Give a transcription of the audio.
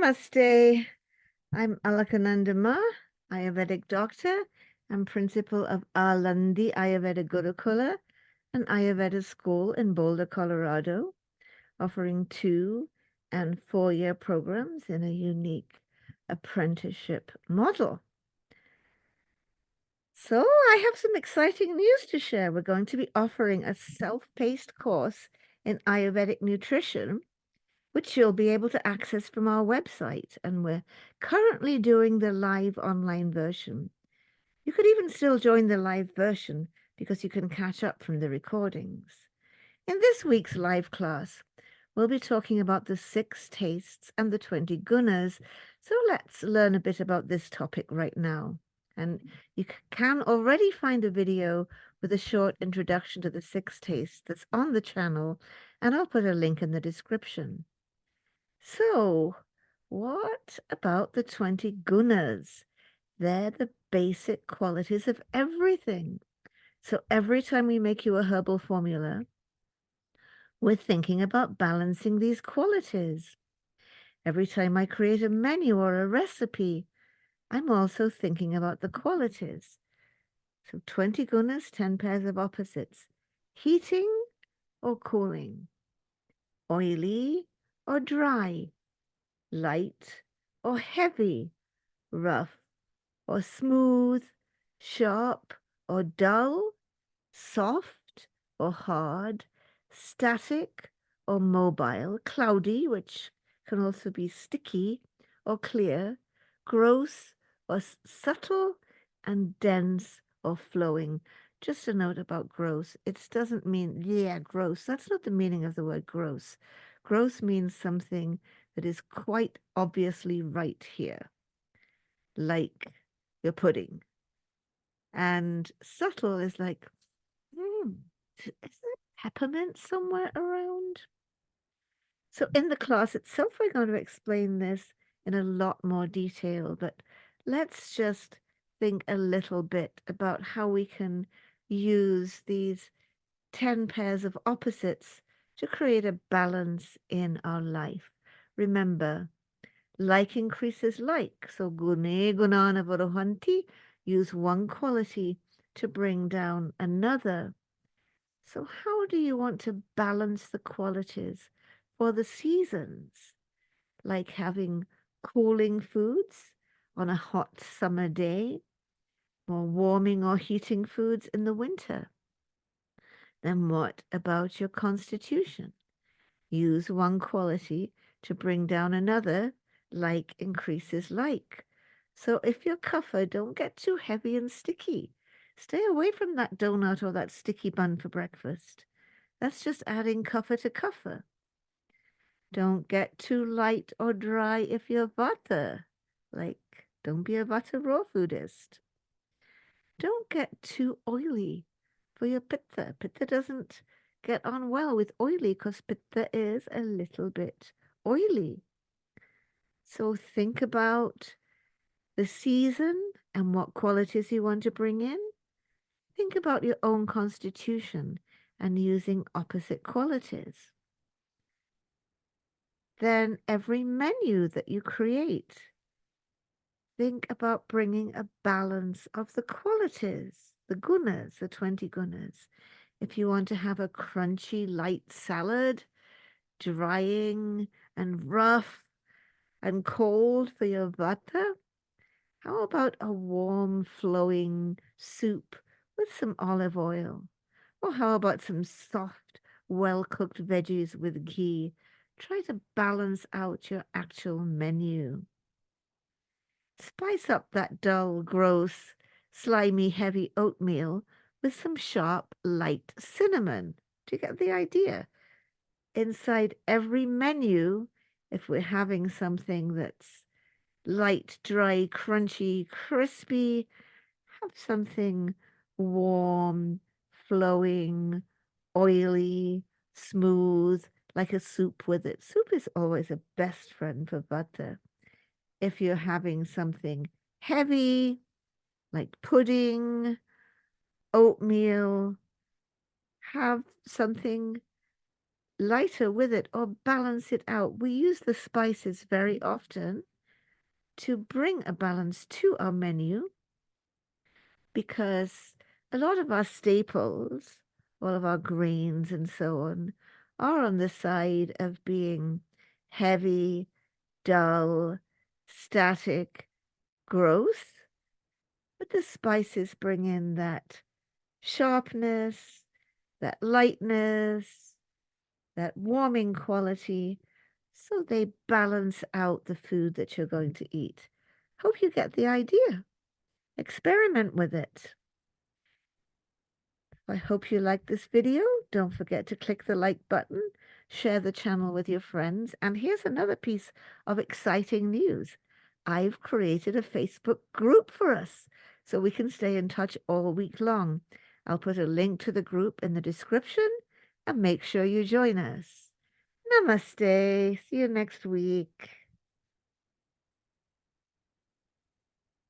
Namaste. I'm Alakanandama, Ayurvedic doctor and principal of Alandi Ayurveda Gurukula, an Ayurveda school in Boulder, Colorado, offering 2- and 4-year programs in a unique apprenticeship model. So I have some exciting news to share. We're going to be offering a self-paced course in Ayurvedic nutrition which you'll be able to access from our website. And we're currently doing the live online version. You could even still join the live version because you can catch up from the recordings. In this week's live class, we'll be talking about the 6 tastes and the 20 gunas. So let's learn a bit about this topic right now. And you can already find a video with a short introduction to the 6 tastes that's on the channel, and I'll put a link in the description. So, what about the 20 gunas? They're the basic qualities of everything. So, every time we make you a herbal formula, we're thinking about balancing these qualities. Every time I create a menu or a recipe, I'm also thinking about the qualities. So, 20 gunas, 10 pairs of opposites. Heating or cooling? Oily or dry? Light or heavy? Rough or smooth, sharp or dull, soft or hard, static or mobile, cloudy, which can also be sticky or clear, gross or subtle, and dense or flowing. Just a note about gross. It doesn't mean, yeah, gross. That's not the meaning of the word gross. Gross means something that is quite obviously right here, like your pudding. And subtle is like, is there peppermint somewhere around? So in the class itself, we're going to explain this in a lot more detail, but let's just think a little bit about how we can use these 10 pairs of opposites to create a balance in our life. Remember, like increases like. So gune gunana varohanti, use one quality to bring down another. So how do you want to balance the qualities for the seasons? Like having cooling foods on a hot summer day, or warming or heating foods in the winter. Then what about your constitution? Use one quality to bring down another, like increases like. So if you're kapha, don't get too heavy and sticky. Stay away from that donut or that sticky bun for breakfast. That's just adding kapha to kapha. Don't get too light or dry if you're vata. Like, don't be a vata raw foodist. Don't get too oily for your pitta. Pitta doesn't get on well with oily because pitta is a little bit oily. So think about the season and what qualities you want to bring in. Think about your own constitution and using opposite qualities. Then every menu that you create, think about bringing a balance of the qualities, the gunas, the 20 gunas. If you want to have a crunchy, light salad, drying and rough and cold for your vata, how about a warm, flowing soup with some olive oil? Or how about some soft, well-cooked veggies with ghee? Try to balance out your actual menu. Spice up that dull, gross, slimy, heavy oatmeal with some sharp, light cinnamon. Do you get the idea? Inside every menu, if we're having something that's light, dry, crunchy, crispy, have something warm, flowing, oily, smooth, like a soup with it. Soup is always a best friend for vata. If you're having something heavy, like pudding, oatmeal, have something lighter with it or balance it out. We use the spices very often to bring a balance to our menu because a lot of our staples, all of our grains and so on the side of being heavy, dull, static, gross. But the spices bring in that sharpness, that lightness, that warming quality, so they balance out the food that you're going to eat. Hope you get the idea. Experiment with it. I hope you liked this video. Don't forget to click the like button, share the channel with your friends, and here's another piece of exciting news. I've created a Facebook group for us so we can stay in touch all week long. I'll put a link to the group in the description and make sure you join us. Namaste. See you next week.